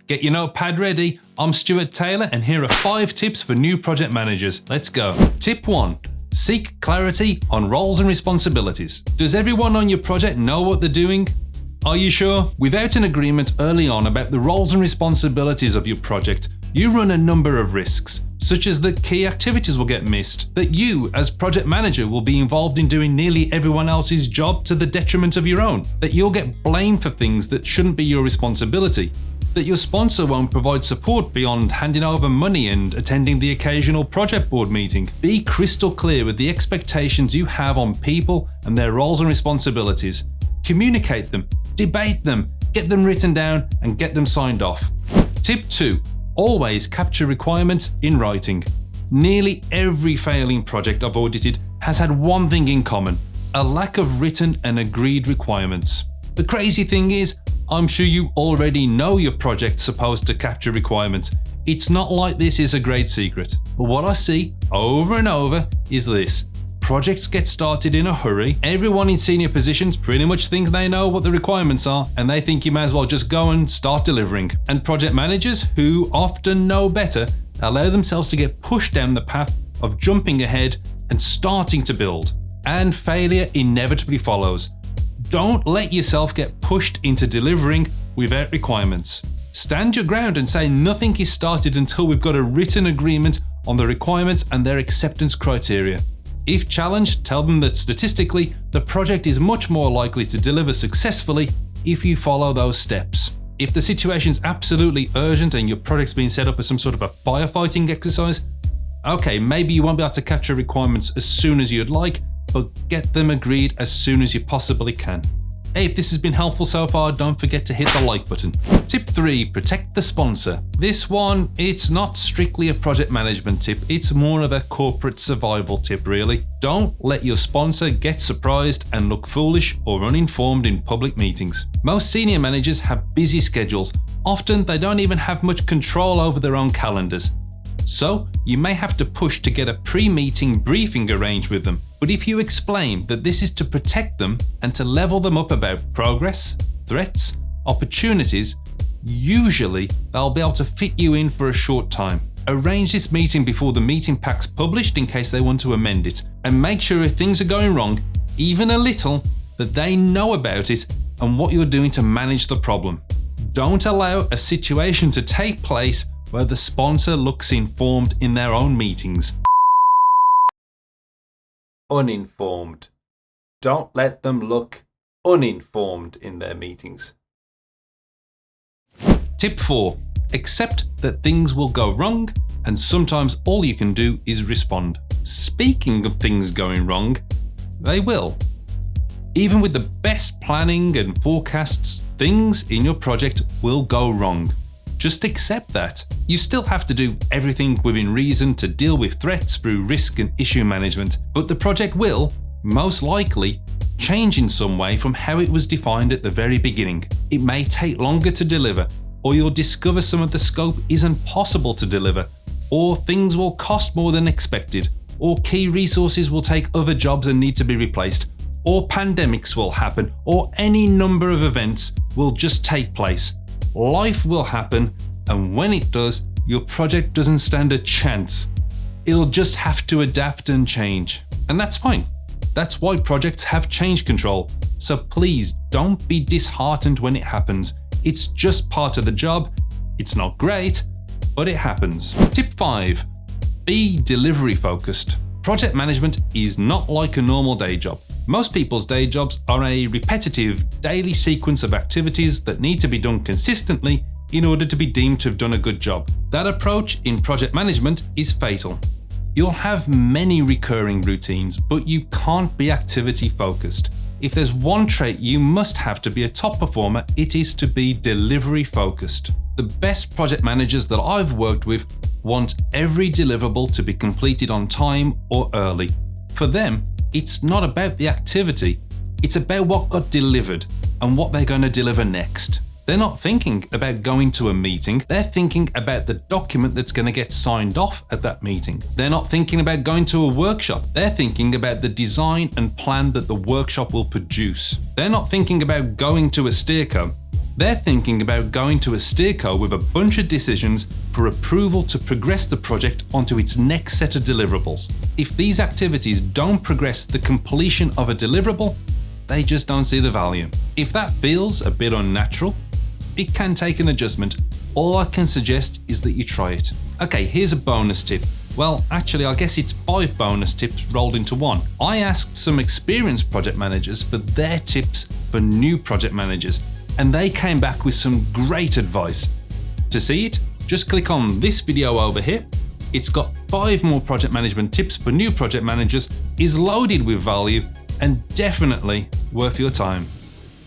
Get your notepad ready. I'm Stuart Taylor and here are 5 tips for new project managers. Let's go. Tip 1. Seek clarity on roles and responsibilities. Does everyone on your project know what they're doing? Are you sure? Without an agreement early on about the roles and responsibilities of your project, you run a number of risks, such as that key activities will get missed, that you, as project manager, will be involved in doing nearly everyone else's job to the detriment of your own, that you'll get blamed for things that shouldn't be your responsibility, that your sponsor won't provide support beyond handing over money and attending the occasional project board meeting. Be crystal clear with the expectations you have on people and their roles and responsibilities. Communicate them, debate them, get them written down, and get them signed off. Tip 2. Always capture requirements in writing. Nearly every failing project I've audited has had one thing in common: a lack of written and agreed requirements. The crazy thing is, I'm sure you already know your project's supposed to capture requirements. It's not like this is a great secret. But what I see over and over is this. Projects get started in a hurry, everyone in senior positions pretty much thinks they know what the requirements are, and they think you may as well just go and start delivering. And project managers, who often know better, allow themselves to get pushed down the path of jumping ahead and starting to build. And failure inevitably follows. Don't let yourself get pushed into delivering without requirements. Stand your ground and say nothing is started until we've got a written agreement on the requirements and their acceptance criteria. If challenged, tell them that statistically, the project is much more likely to deliver successfully if you follow those steps. If the situation's absolutely urgent and your project's being set up as some sort of a firefighting exercise, okay, maybe you won't be able to capture requirements as soon as you'd like, but get them agreed as soon as you possibly can. Hey, if this has been helpful so far, don't forget to hit the like button. Tip 3, protect the sponsor. This one, it's not strictly a project management tip, it's more of a corporate survival tip really. Don't let your sponsor get surprised and look foolish or uninformed in public meetings. Most senior managers have busy schedules. Often they don't even have much control over their own calendars. So, you may have to push to get a pre-meeting briefing arranged with them. But if you explain that this is to protect them and to level them up about progress, threats, opportunities, usually they'll be able to fit you in for a short time. Arrange this meeting before the meeting pack's published in case they want to amend it. And make sure if things are going wrong, even a little, that they know about it and what you're doing to manage the problem. Don't allow a situation to take place where the sponsor looks informed in their own meetings. Uninformed. Don't let them look uninformed in their meetings. Tip 4. Accept that things will go wrong, and sometimes all you can do is respond. Speaking of things going wrong, they will. Even with the best planning and forecasts, things in your project will go wrong. Just accept that. You still have to do everything within reason to deal with threats through risk and issue management, but the project will, most likely, change in some way from how it was defined at the very beginning. It may take longer to deliver, or you'll discover some of the scope isn't possible to deliver, or things will cost more than expected, or key resources will take other jobs and need to be replaced, or pandemics will happen, or any number of events will just take place. Life will happen, and when it does, your project doesn't stand a chance. It'll just have to adapt and change. And that's fine. That's why projects have change control. So please don't be disheartened when it happens. It's just part of the job. It's not great, but it happens. Tip 5. Be delivery focused. Project management is not like a normal day job. Most people's day jobs are a repetitive, daily sequence of activities that need to be done consistently in order to be deemed to have done a good job. That approach in project management is fatal. You'll have many recurring routines, but you can't be activity focused. If there's one trait you must have to be a top performer, it is to be delivery focused. The best project managers that I've worked with want every deliverable to be completed on time or early. For them, it's not about the activity, it's about what got delivered and what they're going to deliver next. They're not thinking about going to a meeting, they're thinking about the document that's going to get signed off at that meeting. They're not thinking about going to a workshop, they're thinking about the design and plan that the workshop will produce. They're not thinking about going to a steerco, They're thinking about going to a steerco with a bunch of decisions for approval to progress the project onto its next set of deliverables. If these activities don't progress the completion of a deliverable, they just don't see the value. If that feels a bit unnatural, it can take an adjustment. All I can suggest is that you try it. Okay, here's a bonus tip. Well, actually, I guess it's 5 bonus tips rolled into one. I asked some experienced project managers for their tips for new project managers, and they came back with some great advice. To see it, just click on this video over here. It's got 5 more project management tips for new project managers, is loaded with value, and definitely worth your time.